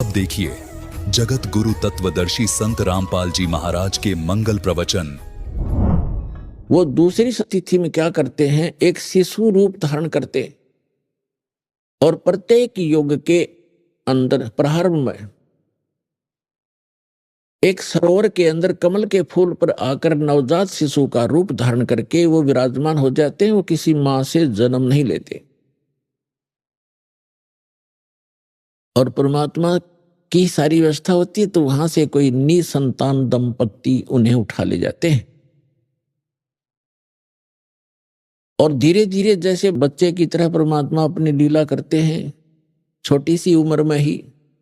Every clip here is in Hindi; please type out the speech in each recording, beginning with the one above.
अब देखिए जगत गुरु तत्वदर्शी संत रामपाल जी महाराज के मंगल प्रवचन। वो दूसरी तिथि में क्या करते हैं, एक शिशु रूप धारण करते हैं और प्रत्येक युग के अंदर प्रारंभ में एक सरोवर के अंदर कमल के फूल पर आकर नवजात शिशु का रूप धारण करके वो विराजमान हो जाते हैं। वो किसी मां से जन्म नहीं लेते और परमात्मा की सारी व्यवस्था होती है, तो वहां से कोई निसंतान दंपत्ति उन्हें उठा ले जाते हैं और धीरे धीरे जैसे बच्चे की तरह परमात्मा अपनी लीला करते हैं। छोटी सी उम्र में ही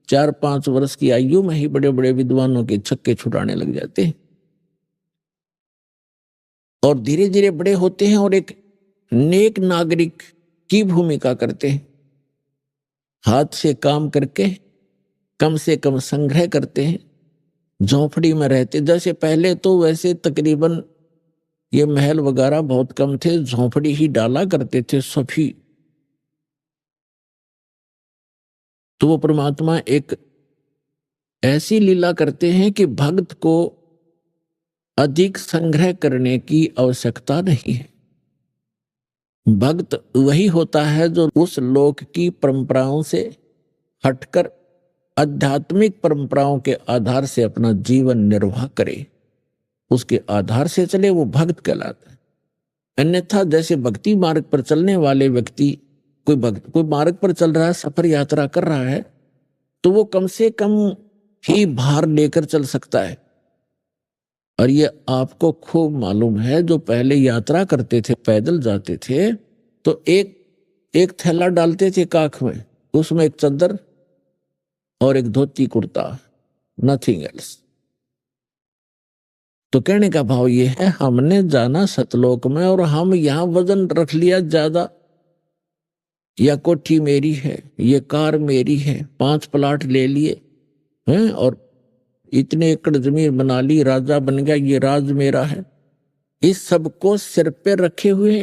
4-5 वर्ष की आयु में ही बड़े बड़े विद्वानों के छक्के छुड़ाने लग जाते हैं और धीरे धीरे बड़े होते हैं और एक नेक नागरिक की भूमिका करते हैं। हाथ से काम करके कम से कम संग्रह करते हैं, झोंपड़ी में रहते। जैसे पहले तो वैसे तकरीबन ये महल वगैरह बहुत कम थे, झोंपड़ी ही डाला करते थे सभी। तो वो परमात्मा एक ऐसी लीला करते हैं कि भक्त को अधिक संग्रह करने की आवश्यकता नहीं है। भक्त वही होता है जो उस लोक की परंपराओं से हटकर आध्यात्मिक परंपराओं के आधार से अपना जीवन निर्वाह करे, उसके आधार से चले, वो भक्त कहलाता है। अन्यथा जैसे भक्ति मार्ग पर चलने वाले व्यक्ति, कोई मार्ग पर चल रहा है, सफर यात्रा कर रहा है, तो वो कम से कम ही भार लेकर चल सकता है। और ये आपको खूब मालूम है, जो पहले यात्रा करते थे, पैदल जाते थे, तो एक थैला डालते थे काख में, उसमें एक चद्दर और एक धोती कुर्ता, नथिंग एल्स। तो कहने का भाव ये है, हमने जाना सतलोक में और हम यहां वजन रख लिया ज्यादा, या कोठी मेरी है, ये कार मेरी है, 5 प्लाट ले लिए हैं और इतने एकड़ जमीन बना ली, राजा बन गया, ये राज मेरा है। इस सब को सिर पे रखे हुए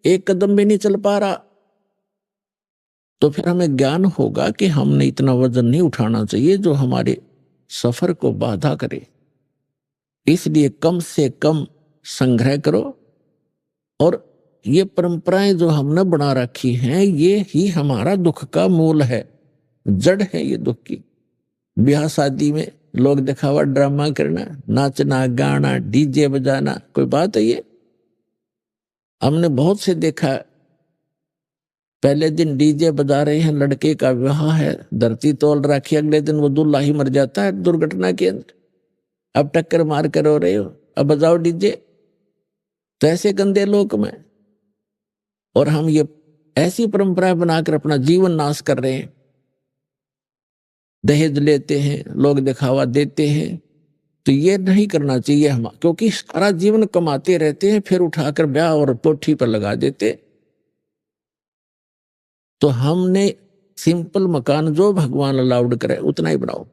एक कदम भी नहीं चल पा रहा, तो फिर हमें ज्ञान होगा कि हमने इतना वजन नहीं उठाना चाहिए जो हमारे सफर को बाधा करे। इसलिए कम से कम संग्रह करो। और ये परंपराएं जो हमने बना रखी हैं, ये ही हमारा दुख का मूल है, जड़ है ये दुख की। ब्याह शादी में लोग दिखावा ड्रामा करना, नाचना गाना, डीजे बजाना, कोई बात है ये? हमने बहुत से देखा, पहले दिन डीजे बजा रहे हैं, लड़के का विवाह है, धरती तोल रखी, अगले दिन वो दूल्हा ही मर जाता है दुर्घटना के अंदर। अब टक्कर मार कर रो रहे हो, अब बजाओ डीजे। तो ऐसे गंदे लोक में, और हम ये ऐसी परंपराएं बनाकर अपना जीवन नाश कर रहे हैं। दहेज लेते हैं, लोग दिखावा देते हैं, तो ये नहीं करना चाहिए हम, क्योंकि सारा जीवन कमाते रहते हैं, फिर उठाकर ब्याह और कोठी पर लगा देते। तो हमने सिंपल मकान जो भगवान अलाउड करे उतना ही बनाओ,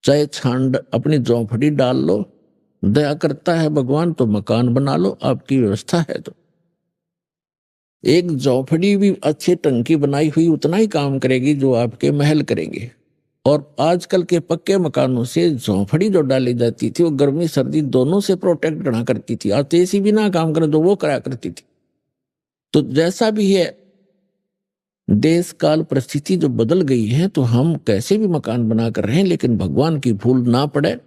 चाहे छांड अपनी झोंपड़ी डाल लो, दया करता है भगवान तो मकान बना लो, आपकी व्यवस्था है तो। एक झोंपड़ी भी अच्छे ढंग की बनाई हुई उतना ही काम करेगी जो आपके महल करेंगे। और आजकल के पक्के मकानों से झोंपड़ी जो डाली जाती थी, वो गर्मी सर्दी दोनों से प्रोटेक्ट करना करती थी। आज एसी भी ना काम करे तो वो करा करती थी। तो जैसा भी है, देश काल परिस्थिति जो बदल गई है, तो हम कैसे भी मकान बना कर रहे हैं, लेकिन भगवान की भूल ना पड़े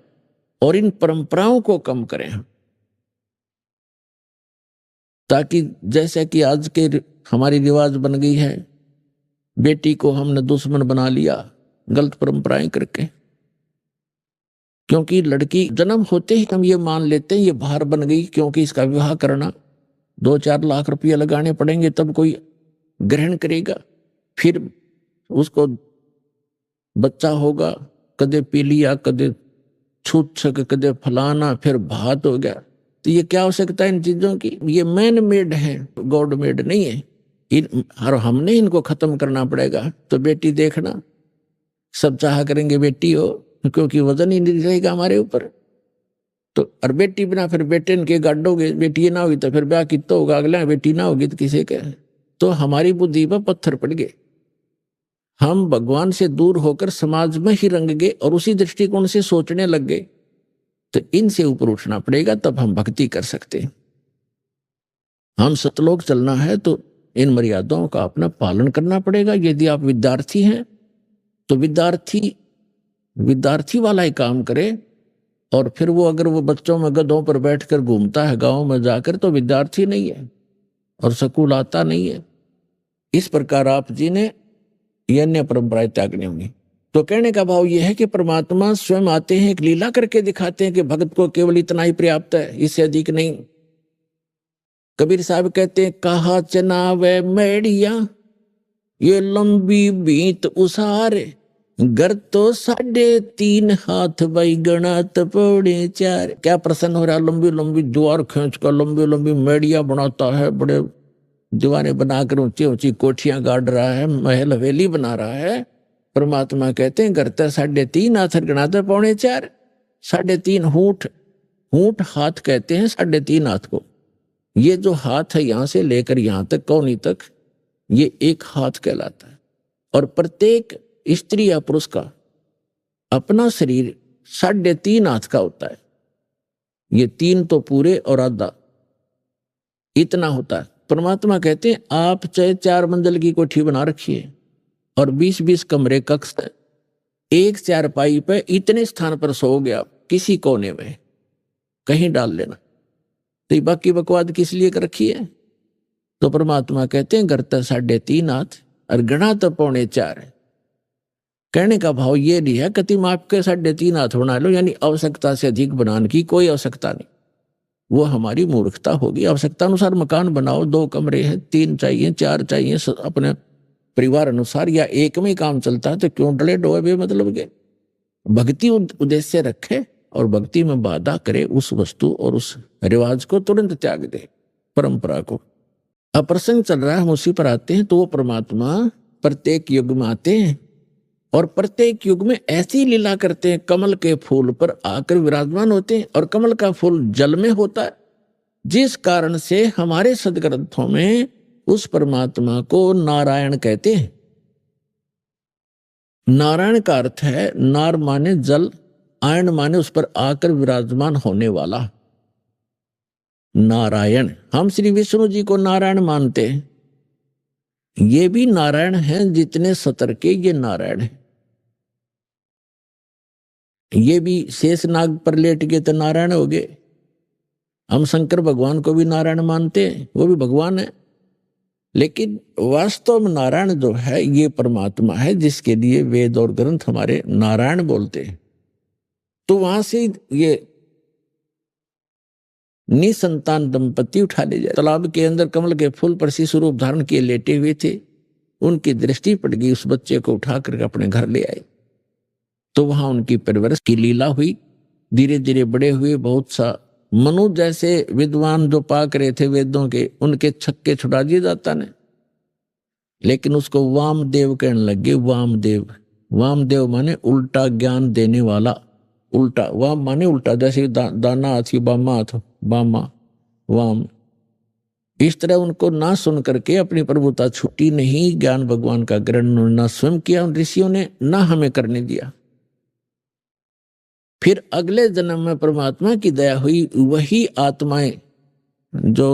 और इन परंपराओं को कम करें हम। ताकि जैसे कि आज के हमारी रिवाज बन गई है, बेटी को हमने दुश्मन बना लिया गलत परंपराएं करके। क्योंकि लड़की जन्म होते ही हम ये मान लेते हैं ये भार बन गई, क्योंकि इसका विवाह करना 2-4 लाख रुपया लगाने पड़ेंगे तब कोई ग्रहण करेगा, फिर उसको बच्चा होगा, कदे पी लिया, कदे छूत छक, कदे फलाना, फिर भात हो गया। तो ये क्या आवश्यकता है इन चीजों की? ये मैन मेड है, गॉड मेड नहीं है। और हमने इनको खत्म करना पड़ेगा। तो बेटी देखना, सब चाह करेंगे बेटी हो, क्योंकि वजन ही नहीं रहेगा हमारे ऊपर। तो और बेटी बिना फिर बेटे इनके गाडोगे, बेटी ना होगी तो फिर ब्याह कितना होगा, अगला बेटी ना होगी तो किसे क्या। तो हमारी बुद्धि पर पत्थर पड़ गए। हम भगवान से दूर होकर समाज में ही रंग गए और उसी दृष्टिकोण से सोचने लग गए, तो इनसे ऊपर उठना पड़ेगा, तब हम भक्ति कर सकते हैं। हम सतलोक चलना है तो इन मर्यादाओं का अपना पालन करना पड़ेगा। यदि आप विद्यार्थी हैं तो विद्यार्थी वाला ही काम करे, और फिर वो अगर वो बच्चों में गधों पर बैठकर घूमता है गांव में जाकर, तो विद्यार्थी नहीं है और स्कूल आता नहीं है। इस प्रकार आप जी ने ये अन्य परंपराएं त्यागनी होंगी। तो कहने का भाव यह है कि परमात्मा स्वयं आते हैं, एक लीला करके दिखाते हैं कि भक्त को केवल इतना ही पर्याप्त है, इससे अधिक नहीं। कबीर साहब कहते हैं, कहा चनावे मेड़िया ये लंबी बीत उसारे, घर तो 3.5 हाथ भाई गणात पौड़े 4। क्या प्रसन्न हो रहा, लंबी लंबी द्वार खींच कर लंबी लंबी मेड़िया बनाता है, बड़े दीवारें बनाकर ऊंची ऊंची कोठियां गाड़ रहा है, महल हवेली बना रहा है। परमात्मा कहते हैं, घर तो 3.5 हाथ गणाते पौड़े 4। 3.5 हूठ हाथ कहते हैं 3.5 हाथ को। ये जो हाथ है यहां से लेकर यहां तक कौनी तक, ये एक हाथ कहलाता है। और प्रत्येक स्त्री या पुरुष का अपना शरीर 3.5 हाथ का होता है। ये 3 तो पूरे और आधा इतना होता है। परमात्मा कहते हैं, आप चाहे 4 मंजिल की कोठी बना रखिए और 20-20 कमरे कक्ष है, एक चारपाई पे इतने स्थान पर सो गया, किसी कोने में कहीं डाल लेना, तो बाकी बकवाद किस लिए कर रखी है? तो परमात्मा कहते हैं, घर तो 3.5 हाथ और गणा तो 3.25 है। कहने का भाव ये नहीं है कि तुम आपके 3.5 हाथ बना लो, यानी आवश्यकता से अधिक बनाने की कोई आवश्यकता नहीं, वो हमारी मूर्खता होगी। आवश्यकता अनुसार मकान बनाओ, 2 कमरे हैं, 3 चाहिए, 4 चाहिए, अपने परिवार अनुसार, या एक में ही काम चलता है तो क्यों डले डोए बेमतलब के। भक्ति उद्देश्य रखे और भक्ति में बाधा करे, उस वस्तु और उस रिवाज को तुरंत त्याग दे, परंपरा को। अब प्रसंग चल रहा है, हम उसी पर आते हैं। तो वो परमात्मा प्रत्येक युग में आते हैं और प्रत्येक युग में ऐसी लीला करते हैं, कमल के फूल पर आकर विराजमान होते हैं। और कमल का फूल जल में होता है, जिस कारण से हमारे सदग्रंथों में उस परमात्मा को नारायण कहते हैं। नारायण का अर्थ है, नार माने जल, आयन माने उस पर आकर विराजमान होने वाला। नारायण, हम श्री विष्णु जी को नारायण मानते हैं, ये भी नारायण हैं, जितने सतर के ये नारायण हैं। ये भी शेष नाग पर लेट गए तो नारायण हो गए। हम शंकर भगवान को भी नारायण मानते हैं, वो भी भगवान है, लेकिन वास्तव में नारायण जो है ये परमात्मा है, जिसके लिए वेद और ग्रंथ हमारे नारायण बोलते हैं। तो वहां से ये निसंतान दंपति उठा ले जाए। तालाब के अंदर कमल के फूल पर शिशु रूप धारण किए लेटे हुए थे, उनकी दृष्टि पड़ गई, उस बच्चे को उठा करके अपने घर ले आए। तो वहां उनकी परवरिश की लीला हुई, धीरे धीरे बड़े हुए। बहुत सा मनु जैसे विद्वान जो पाक रहे थे वेदों के, उनके छक्के छुड़ा दिए जाता ने, लेकिन उसको वामदेव कहने लगे। वामदेव माने उल्टा ज्ञान देने वाला। उल्टा, वाम माने उल्टा, जैसे दाना हाथी बामा हाथ, बामा वाम। इस तरह उनको ना सुन करके अपनी प्रभुता छूटी नहीं, ज्ञान भगवान का ग्रहण ना स्वयं किया उन ऋषियों ने, ना हमें करने दिया। फिर अगले जन्म में परमात्मा की दया हुई, वही आत्माएं जो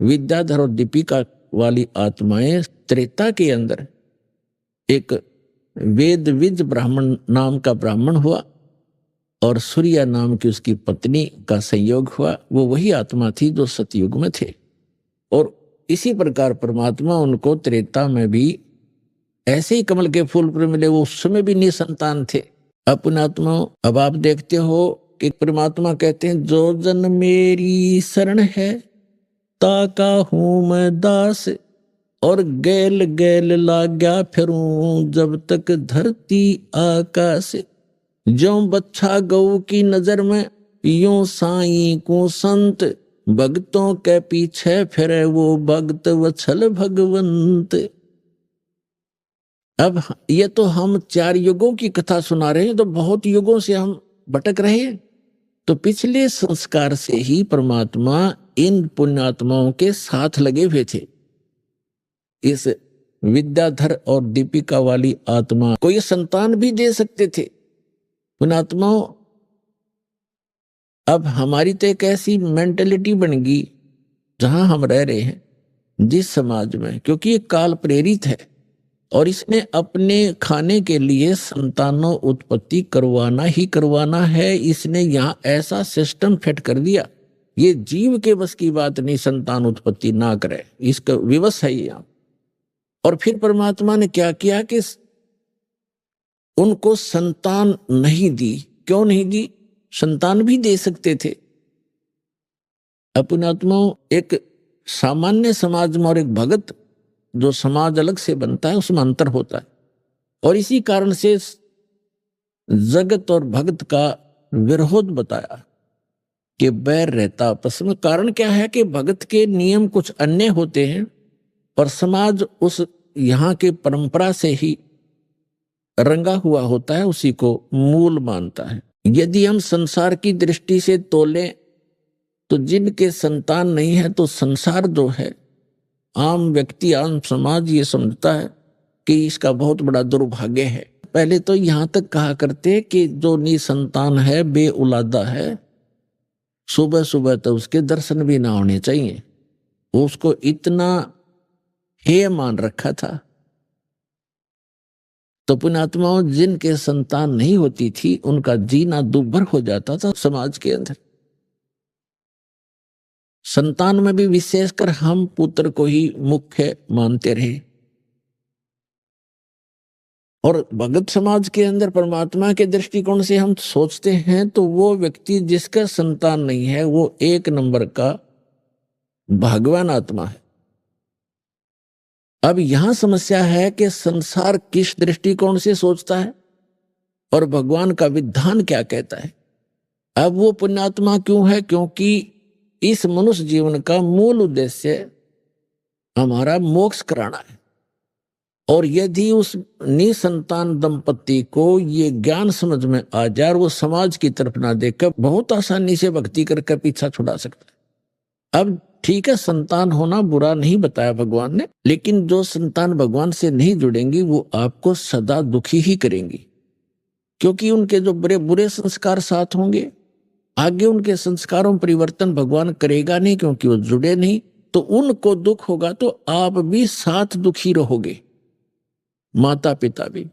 विद्याधर और दीपिका वाली आत्माएं त्रेता के अंदर एक वेदविज ब्राह्मण नाम का ब्राह्मण हुआ और सूर्या नाम की उसकी पत्नी का संयोग हुआ। वो वही आत्मा थी जो सतयुग में थे। और इसी प्रकार परमात्मा उनको त्रेता में भी ऐसे ही कमल के फूल पर मिले, वो उस समय भी निसंतान थे। अपने आत्मा, अब आप देखते हो कि परमात्मा कहते हैं, जो जन मेरी शरण है ताका हूं मैं दास, और गैल गैल लाग्या फिरूं जब तक धरती आकाश। जो बच्छा गऊ की नजर में यूं साईं को संत, भक्तों के पीछे फिरे वो भक्त वत्सल भगवंत। अब ये तो हम 4 युगों की कथा सुना रहे हैं, तो बहुत युगों से हम भटक रहे हैं। तो पिछले संस्कार से ही परमात्मा इन पुण्यात्माओं के साथ लगे हुए थे। इस विद्याधर और दीपिका वाली आत्मा को ये संतान भी दे सकते थे। पुण्यात्माओं, अब हमारी तो एक ऐसी मेंटेलिटी बन गई जहां हम रह रहे हैं, जिस समाज में, क्योंकि ये काल प्रेरित है और इसने अपने खाने के लिए संतानों उत्पत्ति करवाना ही करवाना है। इसने यहां ऐसा सिस्टम फिट कर दिया, ये जीव के बस की बात नहीं संतान उत्पत्ति ना करे, इसका विवश है यहां। और फिर परमात्मा ने क्या किया कि उनको संतान नहीं दी। क्यों नहीं दी? संतान भी दे सकते थे। पुण्यात्माओं, एक सामान्य समाज में और एक भगत जो समाज अलग से बनता है, उसमें अंतर होता है। और इसी कारण से जगत और भगत का विरोध बताया कि बैर रहता आपस में। कारण क्या है कि भगत के नियम कुछ अन्य होते हैं और समाज उस यहाँ के परंपरा से ही रंगा हुआ होता है, उसी को मूल मानता है। यदि हम संसार की दृष्टि से तोलें तो जिनके संतान नहीं है, तो संसार जो है, आम व्यक्ति, आम समाज ये समझता है कि इसका बहुत बड़ा दुर्भाग्य है। पहले तो यहां तक कहा करते कि जो निसंतान है, बे औलादा है, सुबह सुबह तो उसके दर्शन भी ना होने चाहिए। उसको इतना हेय मान रखा था। तो पुण्यात्माओं, जिनके संतान नहीं होती थी, उनका जीना दुर्भर हो जाता था समाज के अंदर। संतान में भी विशेषकर हम पुत्र को ही मुख्य मानते रहे। और भगत समाज के अंदर परमात्मा के दृष्टिकोण से हम सोचते हैं तो वो व्यक्ति जिसका संतान नहीं है, वो एक नंबर का भगवान आत्मा है। अब यहां समस्या है कि संसार किस दृष्टिकोण से सोचता है और भगवान का विधान क्या कहता है। अब वो पुण्यात्मा क्यों है? क्योंकि इस मनुष्य जीवन का मूल उद्देश्य हमारा मोक्ष कराना है। और यदि उस निसंतान दंपति को ये ज्ञान समझ में आ जाए और वो समाज की तरफ ना देखकर बहुत आसानी से भक्ति करके पीछा छुड़ा सकता है। अब ठीक है, संतान होना बुरा नहीं बताया भगवान ने, लेकिन जो संतान भगवान से नहीं जुड़ेंगी वो आपको सदा दुखी ही करेंगी, क्योंकि उनके जो बुरे बुरे संस्कार साथ होंगे। आगे उनके संस्कारों में परिवर्तन भगवान करेगा नहीं, क्योंकि वो जुड़े नहीं। तो उनको दुख होगा तो आप भी साथ दुखी रहोगे, माता पिता भी,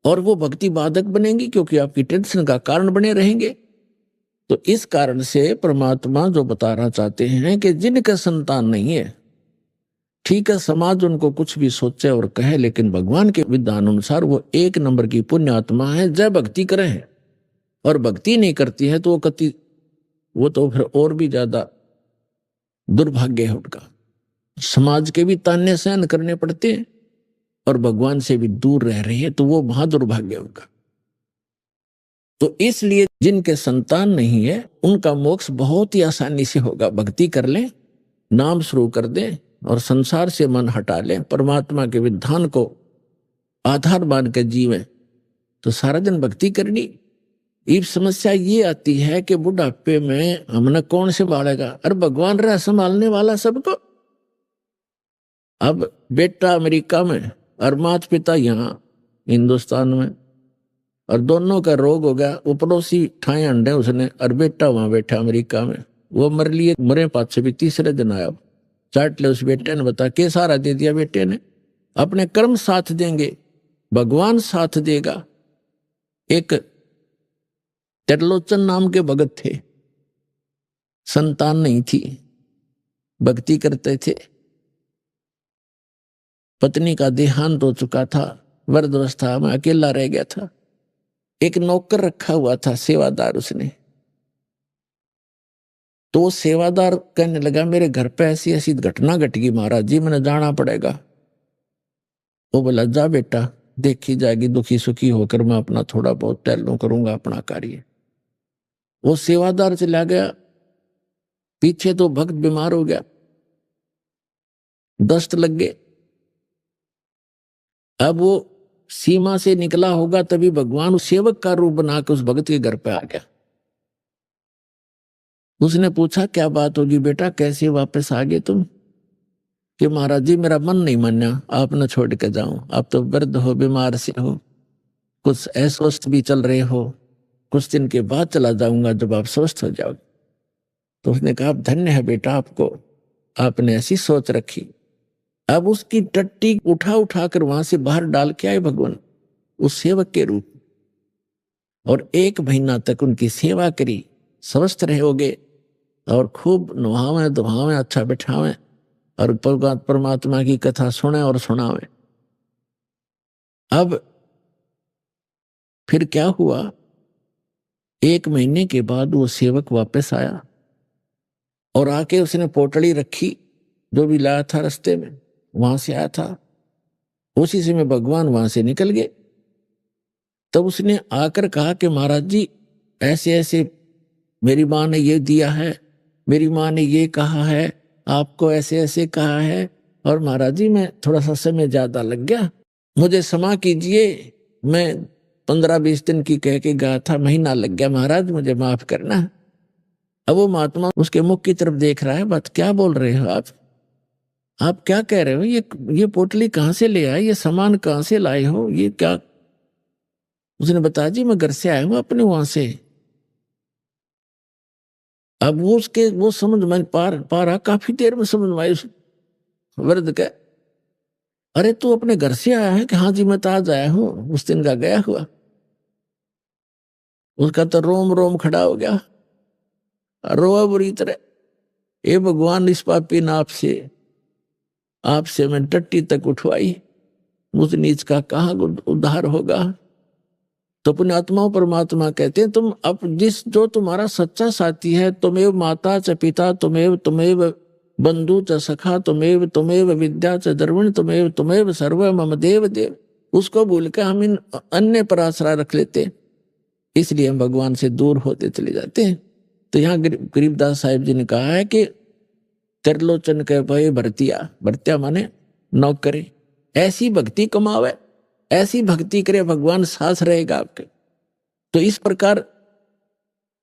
और वो भक्ति बाधक बनेंगी, क्योंकि आपकी टेंशन का कारण बने रहेंगे। तो इस कारण से परमात्मा जो बताना चाहते हैं कि जिनका संतान नहीं है, ठीक है, समाज उनको कुछ भी सोचे और कहे, लेकिन भगवान के विधान अनुसार वो एक नंबर की पुण्य आत्मा है। जय भक्ति करें, और भक्ति नहीं करती है तो वो तो फिर और भी ज्यादा दुर्भाग्य है उनका। समाज के भी ताने सहन करने पड़ते हैं और भगवान से भी दूर रह रहे हैं, तो वो महादुर्भाग्य है उनका। तो इसलिए जिनके संतान नहीं है, उनका मोक्ष बहुत ही आसानी से होगा। भक्ति कर लें, नाम शुरू कर दें और संसार से मन हटा लें, परमात्मा के विधान को आधार मान के जीवें, तो सारा दिन भक्ति करनी। अब समस्या ये आती है कि बुढ़ापे में हमने कौन संभालेगा? अरे भगवान रहा संभालने वाला सबको। अब बेटा अमेरिका में और माता पिता यहाँ हिंदुस्तान में, और दोनों का रोग हो गया। वो पड़ोसी ठाए अंडे उसने, और बेटा वहां बैठा अमेरिका में, वो मर लिए, मरे पाँच से भी तीसरे दिन आया। चाट ले उस बेटे ने, बता के सहारा दे दिया बेटे ने। अपने कर्म साथ देंगे, भगवान साथ देगा। एक त्रिलोचन नाम के भगत थे, संतान नहीं थी, भक्ति करते थे। पत्नी का देहांत हो चुका था, वृद्धावस्था में अकेला रह गया था। एक नौकर रखा हुआ था, सेवादार उसने। तो सेवादार कहने लगा, मेरे घर पे ऐसी ऐसी घटना घट गई महाराज जी, मैंने जाना पड़ेगा। वो बोला, जा बेटा, देखी जाएगी, दुखी सुखी होकर मैं अपना थोड़ा बहुत टहलूं, करूंगा अपना कार्य। वो सेवादार चला गया, पीछे तो भक्त बीमार हो गया, दस्त लग गए। अब वो सीमा से निकला होगा, तभी भगवान उस सेवक का रूप बना के उस भगत के घर पे आ गया। उसने पूछा, क्या बात होगी बेटा, कैसे वापस आ गए तुम? कि महाराज जी मेरा मन नहीं मान्या, आप न छोड़ के जाऊं, आप तो वृद्ध हो, बीमार से हो, कुछ अस्वस्थ भी चल रहे हो, कुछ दिन के बाद चला जाऊंगा जब आप स्वस्थ हो जाओगे। तो उसने कहा धन्य है बेटा आपको, आपने ऐसी सोच रखी। अब उसकी टट्टी उठा उठा कर वहां से बाहर डाल के आए भगवान उस सेवक के रूप में, और 1 महीना तक उनकी सेवा करी, स्वस्थ रहोगे और खूब नुहावें दुहावें, अच्छा बैठावें और परमात्मा की कथा सुने और सुनावें। अब फिर क्या हुआ, 1 महीने के बाद वो सेवक वापस आया और आके उसने पोटली रखी, जो भी लाया था रास्ते में, वहां से आया था, उसी समय भगवान वहां से निकल गए। तब उसने आकर कहा कि महाराज जी ऐसे ऐसे मेरी माँ ने ये दिया है, मेरी माँ ने ये कहा है, आपको ऐसे ऐसे कहा है, और महाराज जी मैं थोड़ा सा समय ज्यादा लग गया, मुझे क्षमा कीजिए, मैं 15-20 दिन की कह के गया था, महीना लग गया महाराज, मुझे माफ करना। अब वो महात्मा उसके मुख की तरफ देख रहा है, बात क्या बोल रहे हो आप क्या कह रहे हो, ये पोटली कहाँ से ले आए, ये सामान कहाँ से लाए हो, ये क्या? उसने बताया जी मैं घर से आया हूं अपने वहां से। अब वो समझ में पा रहा, काफी देर में समझ में आई उस वृद्ध के, अरे तू अपने घर से आया है? कि हाँ जी मैं तो आज आया हूं, उस दिन का गया हुआ। उसका तो रोम रोम खड़ा हो गया, रोआ बुरी तरह, ए भगवान इस पापी नाप से आपसे मैं टट्टी तक उठवाई, मुझ नीच का कहाँ उद्धार होगा। तो पुण्यात्माओं परमात्मा कहते हैं तुम अब जो तुम्हारा सच्चा साथी है, तुमेव माता च पिता, तुमेव बंधु च सखा, तुमेव विद्या च द्रविण, तुमेव सर्व मम देव देव, उसको भूल के हम इन अन्य पर आश्रय रख लेते हैं, इसलिए हम भगवान से दूर होते चले जाते हैं। तो यहाँ गरीबदास साहिब जी ने कहा है कि त्रिलोचन के भय भरतिया माने नौकरी, ऐसी भक्ति कमावे, ऐसी भक्ति करे, भगवान साथ रहेगा आपके। तो इस प्रकार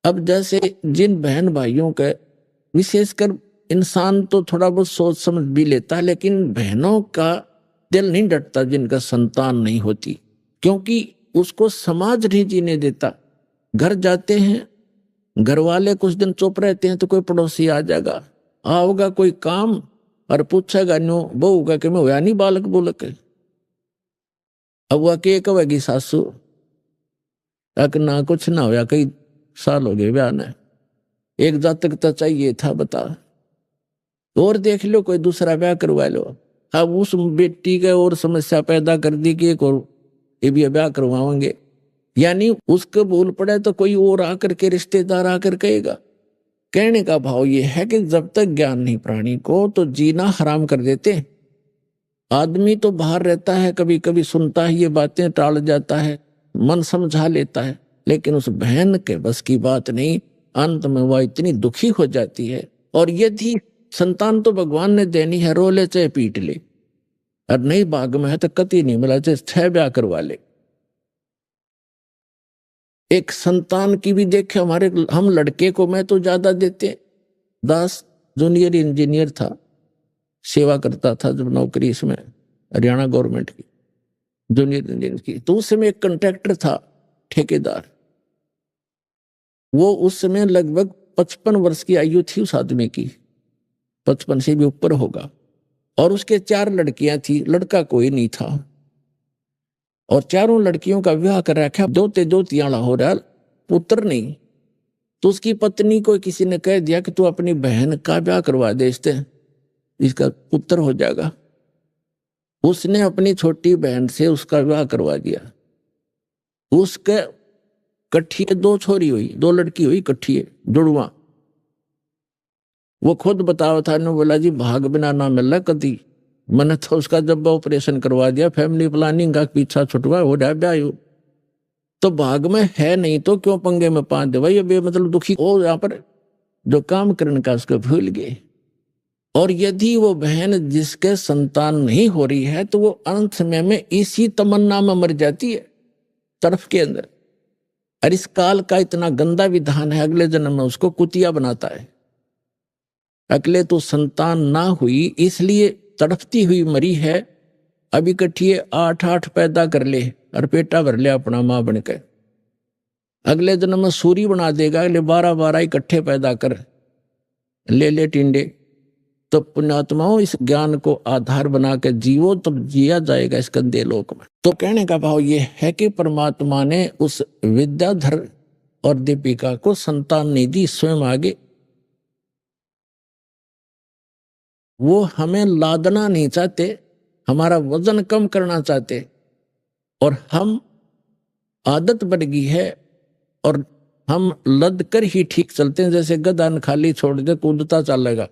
अब जैसे जिन बहन भाइयों के, विशेषकर इंसान तो थोड़ा बहुत सोच समझ भी लेता है, लेकिन बहनों का दिल नहीं डटता जिनका संतान नहीं होती, क्योंकि उसको समाज नहीं जीने देता। घर जाते हैं, घर वाले कुछ दिन चुप रहते हैं तो कोई पड़ोसी आ जाएगा, आओगा कोई काम और पूछेगा नो बहू का कि मैं होया नहीं बालक बोलक। अब वह के कहेगी सासू अक ना कुछ ना होया, कई साल हो गए ब्याह ने, एक जातक तो चाहिए था बता, और देख लो कोई दूसरा ब्याह करवा लो। अब उस बेटी के और समस्या पैदा कर दी कि एक और ये भी ब्याह करवाएंगे, यानी उसके भूल पड़े तो कोई और आकर के रिश्तेदार आकर कहेगा। कहने का भाव ये है कि जब तक ज्ञान नहीं प्राणी को तो जीना हराम कर देते। आदमी तो बाहर रहता है, कभी कभी सुनता है ये बातें, टाल जाता है, मन समझा लेता है, लेकिन उस बहन के बस की बात नहीं, अंत में वह इतनी दुखी हो जाती है। और यदि संतान तो भगवान ने देनी है, रो ले चाहे पीट ले, और नहीं भाग में है तो कति नहीं मिला चाहे 6 ब्याह करवा ले। एक संतान की भी देखे हमारे, हम लड़के को मैं तो ज्यादा देते, दास जूनियर इंजीनियर था, सेवा करता था जब नौकरी इसमें हरियाणा गवर्नमेंट की जूनियर इंजीनियर की, तो उस समय एक कॉन्ट्रैक्टर था ठेकेदार, वो उस समय लगभग 55 वर्ष की आयु थी उस आदमी की, 55 से भी ऊपर होगा, और उसके 4 लड़कियां थी, लड़का कोई नहीं था, और चारों लड़कियों का विवाह कर रखा, दो तियाड़ा हो रहा, पुत्र नहीं। तो उसकी पत्नी को किसी ने कह दिया कि तू अपनी बहन का ब्याह करवा दे, इसका पुत्र हो जाएगा। उसने अपनी छोटी बहन से उसका विवाह करवा दिया। उसके कट्ठिए 2 छोरी हुई, 2 लड़की हुई कट्ठिए जुड़वा। वो खुद बतावा था ने बोला जी भाग बिना ना मिला कदी, मैंने तो उसका जब ऑपरेशन करवा दिया, फैमिली प्लानिंग का पीछा छुटवा हो जाए ब्याह, तो भाग में है नहीं तो क्यों पंगे में पांच दे भाई, मतलब दुखी हो, यहाँ पर जो काम करने का उसको भूल गए। और यदि वो बहन जिसके संतान नहीं हो रही है तो वो अंत समय में इसी तमन्ना में मर जाती है तरफ के अंदर। और इस काल का इतना गंदा विधान है, अगले जन्म में उसको कुतिया बनाता है। अगले तो संतान ना हुई इसलिए तड़पती हुई मरी है, अब इकट्ठी 8-8 पैदा कर ले और पेटा भर ले अपना माँ बन के। अगले जन्म में सूरी बना देगा, अगले 12-12 इकट्ठे पैदा कर ले टिंडे। तो पुण्यात्माओं, इस ज्ञान को आधार बना के जीवो तो जिया जाएगा इस गंदे लोक में। तो कहने का भाव ये है कि परमात्मा ने उस विद्याधर और दीपिका को संतान नहीं दी, स्वयं आगे वो हमें लादना नहीं चाहते, हमारा वजन कम करना चाहते, और हम आदत बन गई है और हम लद कर ही ठीक चलते हैं। जैसे गधा न खाली छोड़ दे कूदता चलेगा,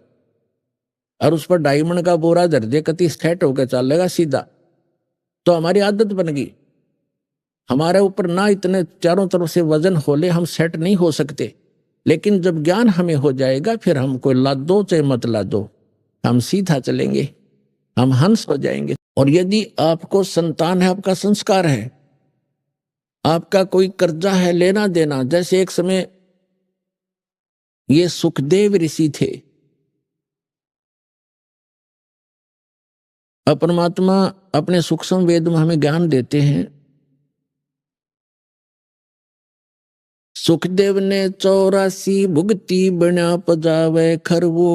और उस पर डायमंड का बोरा धर दे कति सेट होकर चलेगा सीधा। तो हमारी आदत बन गई, हमारे ऊपर ना इतने चारों तरफ से वजन होले, हम सेट नहीं हो सकते। लेकिन जब ज्ञान हमें हो जाएगा, फिर हम कोई लादो चाहे मत लादो, हम सीधा चलेंगे, हम हंस हो जाएंगे। और यदि आपको संतान है, आपका संस्कार है, आपका कोई कर्जा है लेना देना, जैसे एक समय ये सुखदेव ऋषि थे, परमात्मा अपने सूक्ष्म वेद में हमें ज्ञान देते हैं। सुखदेव ने 84 भुगती बना पजावे खरवो,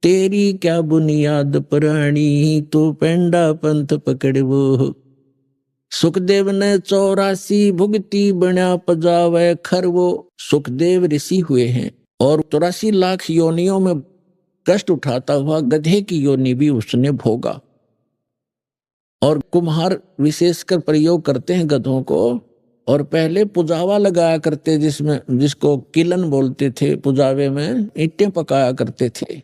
तेरी क्या बुनियाद पुरानी, तो पेंडा पंथ पकड़वो। सुखदेव ने 84 भुगती बना पजावे खरवो। सुखदेव ऋषि हुए हैं और 84 लाख योनियों में कष्ट उठाता हुआ गधे की योनि भी उसने भोगा। और कुम्हार विशेषकर प्रयोग करते हैं गधों को, और पहले पुजावा लगाया करते, जिसको किलन बोलते थे, पुजावे में ईंटें पकाया करते थे।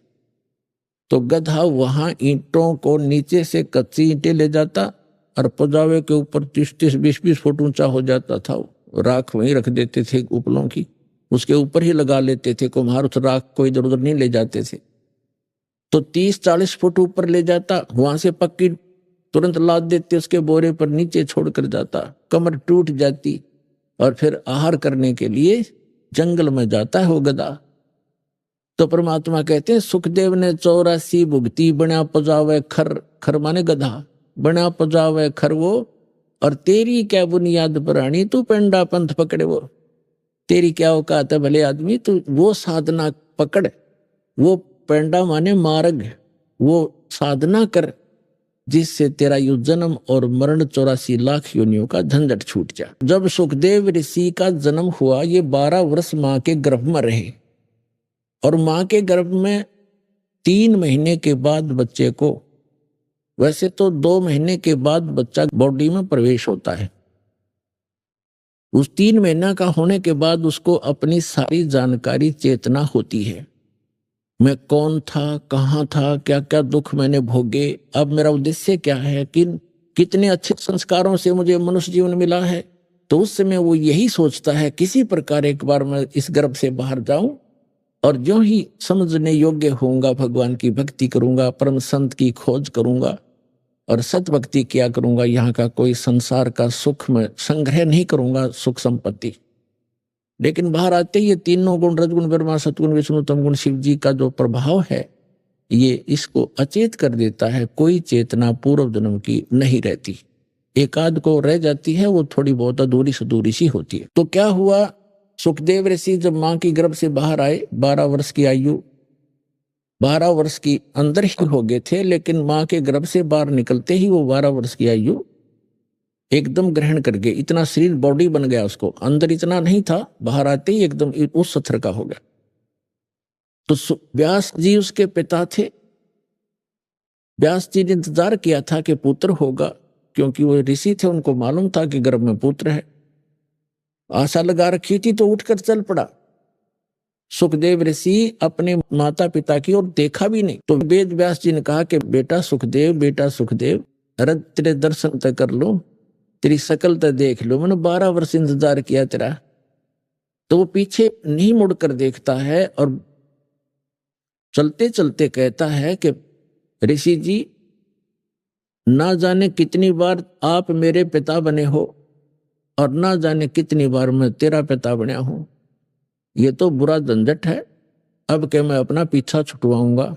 तो गधा वहां ईंटों को नीचे से कच्ची ईंटें ले जाता और पुजावे के ऊपर 30-30, 20-20 फुट ऊंचा हो जाता था। राख वहीं रख देते थे उपलों की, उसके ऊपर ही लगा लेते थे कुम्हार, उस राख को इधर उधर नहीं ले जाते थे। तो 30-40 फुट ऊपर ले जाता, वहां से पक्की तुरंत लाद देते, उसके बोरे पर नीचे छोड़कर जाता, कमर टूट जाती, और फिर आहार करने के लिए जंगल में जाता है वो गधा। तो परमात्मा कहते हैं सुखदेव ने 84 भुगती बना पजावे खर, खर माने गधा, बना पजावे खर वो, और तेरी क्या बुनियाद पुरानी, तू पेंडा पंथ पकड़े वो। तेरी क्या औकात है भले आदमी, तू वो साधना पकड़, वो पेंडा माने मार्ग, वो साधना कर जिससे तेरा यु जन्म और मरण 84 लाख योनियों का झंझट छूट जा। जब सुखदेव ऋषि का जन्म हुआ, ये 12 वर्ष माँ के गर्भ में रहे, और माँ के गर्भ में 3 महीने के बाद बच्चे को, वैसे तो 2 महीने के बाद बच्चा बॉडी में प्रवेश होता है, उस 3 महीना का होने के बाद उसको अपनी सारी जानकारी चेतना होती है। मैं कौन था, कहाँ था, क्या क्या दुख मैंने भोगे, अब मेरा उद्देश्य क्या है, कितने अच्छे संस्कारों से मुझे मनुष्य जीवन मिला है। तो उस समय वो यही सोचता है किसी प्रकार एक बार मैं इस गर्भ से बाहर जाऊं, और जो ही समझने योग्य होऊंगा भगवान की भक्ति करूंगा, परम संत की खोज करूंगा और सत भक्ति किया करूंगा। यहाँ का कोई संसार का सुख में संग्रह नहीं करूंगा, सुख संपत्ति। लेकिन बाहर आते ही ये तीनों गुण, रजगुण ब्रह्मा, सतगुण विष्णु, तमगुण शिव जी का जो प्रभाव है, ये इसको अचेत कर देता है। कोई चेतना पूर्व जन्म की नहीं रहती, एक आध को रह जाती है, वो थोड़ी बहुत अधूरी सधूरी सी होती है। तो क्या हुआ, सुखदेव ऋषि जब माँ की गर्भ से बाहर आए, 12 वर्ष की आयु, 12 वर्ष की अंदर ही हो गए थे, लेकिन माँ के गर्भ से बाहर निकलते ही वो 12 वर्ष की आयु एकदम ग्रहण कर गए। इतना शरीर बॉडी बन गया उसको, अंदर इतना नहीं था, बाहर आते ही एकदम उस सत्तर का हो गया। तो व्यास जी उसके पिता थे। व्यास जी ने इंतजार किया था कि पुत्र होगा, क्योंकि वो ऋषि थे, उनको मालूम था कि गर्भ में पुत्र है। आशा लगा रखी थी, तो उठकर चल पड़ा। सुखदेव ऋषि अपने माता पिता की ओर देखा भी नहीं। तो वेद व्यास जी ने कहा कि बेटा सुखदेव, बेटा सुखदेव, अरे तेरे दर्शन तक कर लो, तेरी शकल तो देख लो, मैंने 12 वर्ष इंतजार किया तेरा। तो वो पीछे नहीं मुड़कर देखता है और चलते चलते कहता है कि ऋषि जी, ना जाने कितनी बार आप मेरे पिता बने हो और ना जाने कितनी बार मैं तेरा पिता बना हूं। ये तो बुरा झंझट है। अब के मैं अपना पीछा छुटवाऊंगा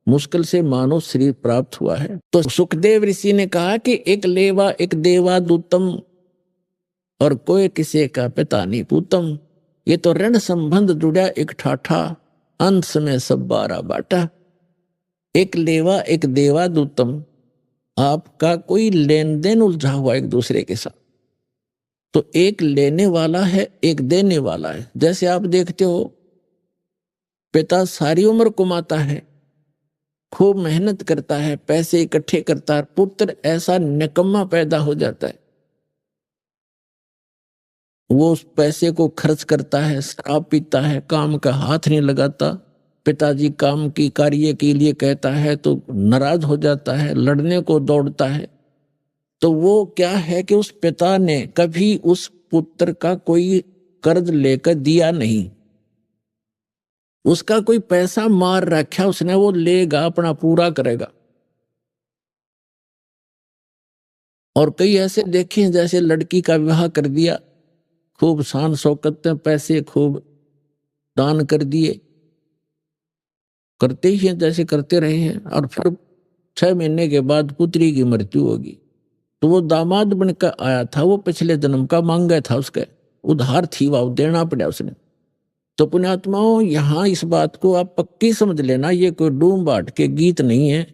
मुश्किल से मानव शरीर प्राप्त हुआ है। तो सुखदेव ऋषि ने कहा कि एक लेवा एक देवा दूतम और कोई किसी का पिता नहीं पूतम। ये तो ऋण संबंध जुड़ा एक ठाठा, अंत में सब 12 बाटा। एक लेवा एक देवा दूतम, आपका कोई लेन देन उलझा हुआ एक दूसरे के साथ, तो एक लेने वाला है एक देने वाला है। जैसे आप देखते हो पिता सारी उम्र कमाता है, खूब मेहनत करता है, पैसे इकट्ठे करता है, पुत्र ऐसा निकम्मा पैदा हो जाता है, वो उस पैसे को खर्च करता है, शराब पीता है, काम का हाथ नहीं लगाता। पिताजी काम की कार्य के लिए कहता है तो नाराज हो जाता है, लड़ने को दौड़ता है। तो वो क्या है कि उस पिता ने कभी उस पुत्र का कोई कर्ज लेकर दिया नहीं, उसका कोई पैसा मार रखा उसने, वो लेगा अपना पूरा करेगा। और कई ऐसे देखे हैं जैसे लड़की का विवाह कर दिया, खूब शान शौकत में पैसे खूब दान कर दिए, करते ही हैं जैसे करते रहे हैं, और फिर 6 महीने के बाद पुत्री की मृत्यु होगी। तो वो दामाद बनकर आया था, वो पिछले जन्म का मांगा था, उसके उधार थी, वो देना पड़ा उसने। तो पुण्यात्माओं, यहाँ इस बात को आप पक्की समझ लेना, ये कोई डूम बाट के गीत नहीं है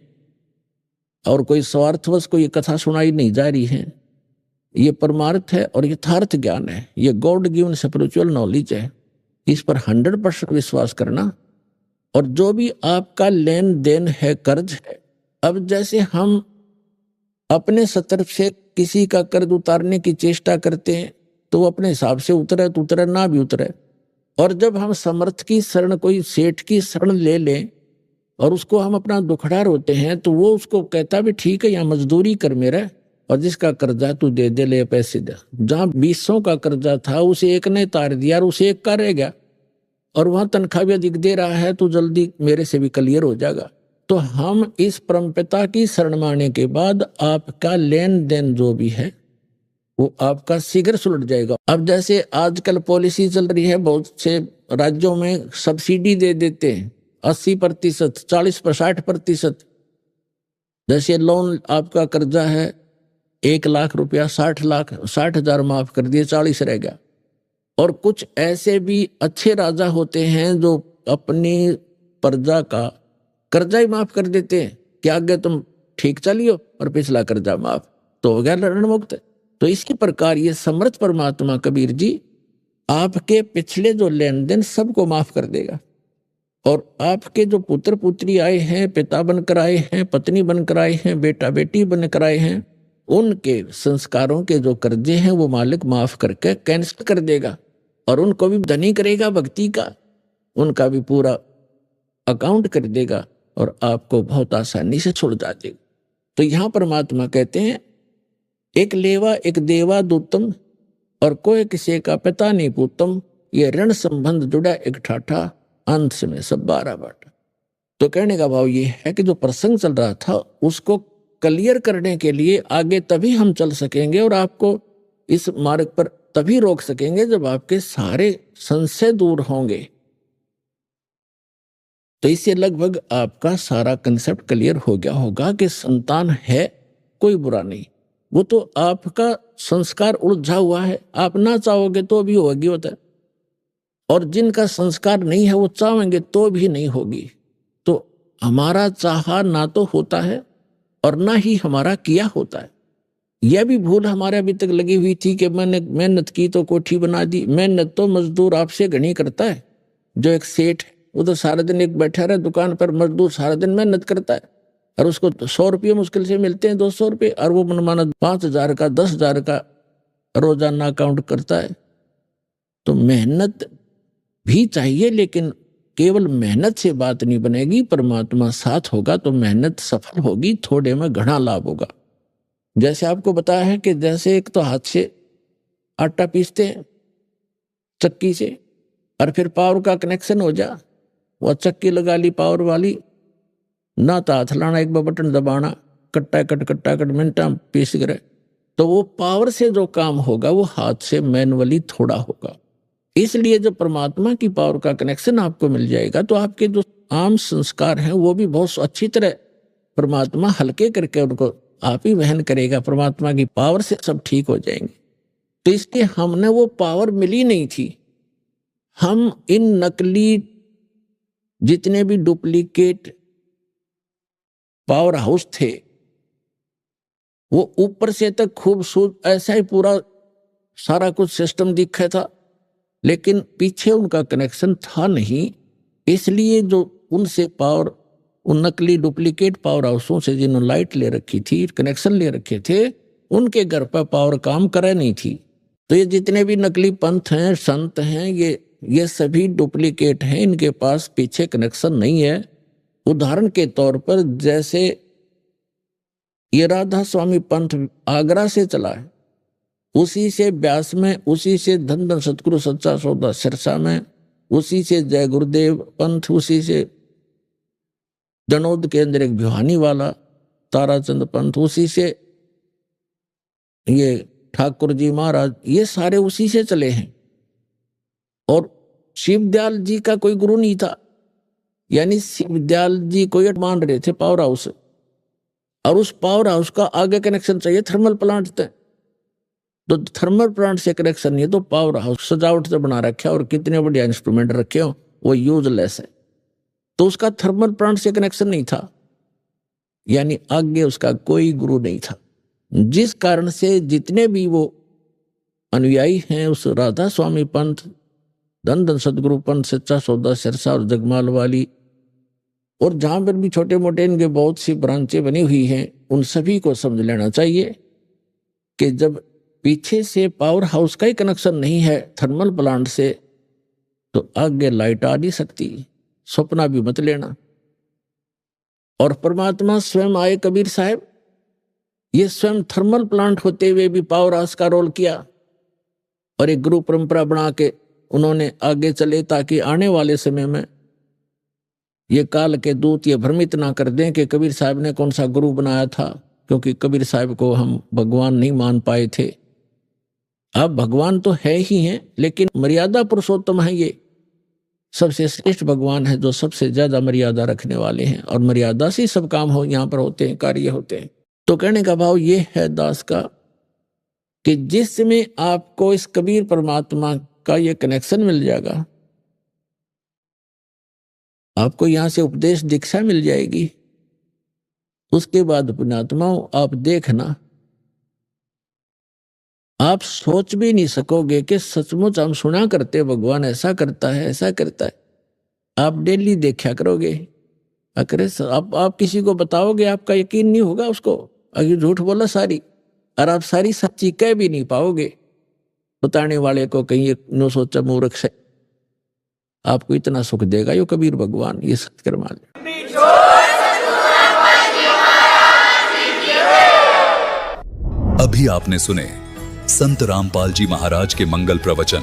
और कोई स्वार्थवश कोई कथा सुनाई नहीं जा रही है। ये परमार्थ है और यथार्थ ज्ञान है, ये गॉड गिवन स्पिरिचुअल नॉलेज है। इस पर 100% विश्वास करना। और जो भी आपका लेन देन है, कर्ज है, अब जैसे हम अपने सतर्फ से किसी का कर्ज उतारने की चेष्टा करते हैं तो वो अपने हिसाब से उतरे तो उतरे, ना भी उतरे। और जब हम समर्थ की शरण, कोई सेठ की शरण ले लें और उसको हम अपना दुखड़ा रोते हैं तो वो उसको कहता भी ठीक है, यहाँ मजदूरी कर मेरा, और जिसका कर्जा तू दे दे, ले पैसे दे। जहाँ 200 का कर्जा था उसे एक ने तार दिया और उसे एक का रह गया, और वहां तनख्वाह भी अधिक दे रहा है तो जल्दी मेरे से भी क्लियर हो जाएगा। तो हम इस परमपिता की शरण माने के बाद आपका लेन देन जो भी है वो आपका शीघ्र सुलट जाएगा। अब जैसे आजकल पॉलिसी चल रही है, बहुत से राज्यों में सब्सिडी दे देते हैं 80%, 40%, 60%। जैसे लोन आपका कर्जा है 1 लाख रुपया, 60,00,000 माफ कर दिए, 40 रह गया। और कुछ ऐसे भी अच्छे राजा होते हैं जो अपनी प्रजा का कर्जा ही माफ कर देते हैं कि आगे तुम ठीक चलियो और पिछला कर्जा माफ, तो हो गया ऋण मुक्त। तो इसी प्रकार ये समर्थ परमात्मा कबीर जी आपके पिछले जो लेन देन सबको माफ कर देगा। और आपके जो पुत्र पुत्री आए हैं, पिता बनकर आए हैं, पत्नी बनकर आए हैं, बेटा बेटी बनकर आए हैं, उनके संस्कारों के जो कर्जे हैं वो मालिक माफ करके कैंसिल कर देगा, और उनको भी धनी करेगा भक्ति का, उनका भी पूरा अकाउंट कर देगा और आपको बहुत आसानी से छोड़ देगा। तो यहाँ परमात्मा कहते हैं एक लेवा एक देवा दूतम और कोई किसी का पिता नहीं पूतम। ये ऋण संबंध जुड़ा एक ठाठा, अंत में सब 12 बाटा। तो कहने का भाव ये है कि जो प्रसंग चल रहा था उसको क्लियर करने के लिए आगे तभी हम चल सकेंगे और आपको इस मार्ग पर तभी रोक सकेंगे जब आपके सारे संशय दूर होंगे। तो इससे लगभग आपका सारा कंसेप्ट क्लियर हो गया होगा कि संतान है कोई बुरा नहीं, वो तो आपका संस्कार उलझा हुआ है, आप ना चाहोगे तो भी होगी होता है, और जिनका संस्कार नहीं है वो चाहेंगे तो भी नहीं होगी। तो हमारा चाहा ना तो होता है और ना ही हमारा किया होता है। यह भी भूल हमारे अभी तक लगी हुई थी कि मैंने मेहनत की तो कोठी बना दी। मेहनत तो मजदूर आपसे घनी करता है। जो एक सेठ है वो तो सारा दिन एक बैठा रहे दुकान पर, मजदूर सारा दिन मेहनत करता है और उसको 100 रुपये मुश्किल से मिलते हैं, 200 रुपये, और वो मनमाना 5,000 का 10,000 का रोजाना अकाउंट करता है। तो मेहनत भी चाहिए, लेकिन केवल मेहनत से बात नहीं बनेगी। परमात्मा साथ होगा तो मेहनत सफल होगी, थोड़े में घना लाभ होगा। जैसे आपको बताया है कि जैसे एक तो हाथ से आटा पीसते हैं चक्की से, और फिर पावर का कनेक्शन हो जा, वह चक्की लगा ली पावर वाली, ना तो हाथ लाना, एक बटन दबाना, कट्टा कट मिनटा पीस गए। तो वो पावर से जो काम होगा वो हाथ से मैनुअली थोड़ा होगा। इसलिए जब परमात्मा की पावर का कनेक्शन आपको मिल जाएगा तो आपके जो आम संस्कार हैं वो भी बहुत अच्छी तरह परमात्मा हल्के करके उनको आप ही वहन करेगा, परमात्मा की पावर से सब ठीक हो जाएंगे। तो इसलिए हमने वो पावर मिली नहीं थी। हम इन नकली जितने भी डुप्लीकेट पावर हाउस थे वो ऊपर से तक खूबसूरत ऐसा ही पूरा सारा कुछ सिस्टम दिखा था, लेकिन पीछे उनका कनेक्शन था नहीं। इसलिए जो उनसे पावर, उन नकली डुप्लीकेट पावर हाउसों से जिन्होंने लाइट ले रखी थी, कनेक्शन ले रखे थे, उनके घर पर पावर काम करे नहीं थी। तो ये जितने भी नकली पंथ हैं, संत हैं, ये सभी डुप्लीकेट हैं, इनके पास पीछे कनेक्शन नहीं है। उदाहरण के तौर पर जैसे ये राधा स्वामी पंथ आगरा से चला है, उसी से ब्यास में, उसी से धन धन सतगुरु सच्चा सौदा सिरसा में, उसी से जय गुरुदेव पंथ, उसी से जनोद के अंदर एक भिवानी वाला ताराचंद पंथ, उसी से ये ठाकुर जी महाराज, ये सारे उसी से चले हैं। और शिवदयाल जी का कोई गुरु नहीं था, यानी शिवदयाल जी को ये मान रहे थे पावर हाउस, और उस पावर हाउस का आगे कनेक्शन चाहिए थर्मल प्लांट तक। तो थर्मल प्लांट से कनेक्शन नहीं, तो पावर हाउस सजावट से बना रखे और कितने बढ़िया इंस्ट्रूमेंट रखे हो वो यूजलेस है। तो उसका थर्मल प्लांट से कनेक्शन नहीं था, यानी आगे उसका कोई गुरु नहीं था। जिस कारण से जितने भी वो अनुयायी हैं उस राधा स्वामी पंथ, धन धन सतगुरु पंथ, सच्चा सौदा सिरसा और जगमाल वाली, और जहां पर भी छोटे मोटे इनके बहुत सी ब्रांचें बनी हुई हैं, उन सभी को समझ लेना चाहिए कि जब पीछे से पावर हाउस का ही कनेक्शन नहीं है थर्मल प्लांट से, तो आगे लाइट आ नहीं सकती, सपना भी मत लेना। और परमात्मा स्वयं आए कबीर साहब, ये स्वयं थर्मल प्लांट होते हुए भी पावर हाउस का रोल किया, और एक गुरु परंपरा बना के उन्होंने आगे चले, ताकि आने वाले समय में ये काल के दूत ये भ्रमित ना कर दें कि कबीर साहब ने कौन सा गुरु बनाया था, क्योंकि कबीर साहब को हम भगवान नहीं मान पाए थे। अब भगवान तो है ही हैं, लेकिन मर्यादा पुरुषोत्तम है, ये सबसे श्रेष्ठ भगवान है जो सबसे ज्यादा मर्यादा रखने वाले हैं, और मर्यादा से सब काम हो यहाँ पर होते हैं, कार्य होते हैं। तो कहने का भाव ये है दास का कि जिस समय आपको इस कबीर परमात्मा का ये कनेक्शन मिल जाएगा, आपको यहां से उपदेश दीक्षा मिल जाएगी, उसके बाद पुण्यात्माओं आप देखना, आप सोच भी नहीं सकोगे कि सचमुच हम सुना करते भगवान ऐसा करता है, ऐसा करता है। आप डेली देखा करोगे, अरे आप किसी को बताओगे, आपका यकीन नहीं होगा उसको, अगर झूठ बोला सारी, और आप सारी सच्ची कह भी नहीं पाओगे। बताने वाले को कहीं नो सोचा मूर्ख से, आपको इतना सुख देगा यो कबीर भगवान, ये सत्कर मान। अभी आपने सुने संत रामपाल जी महाराज के मंगल प्रवचन।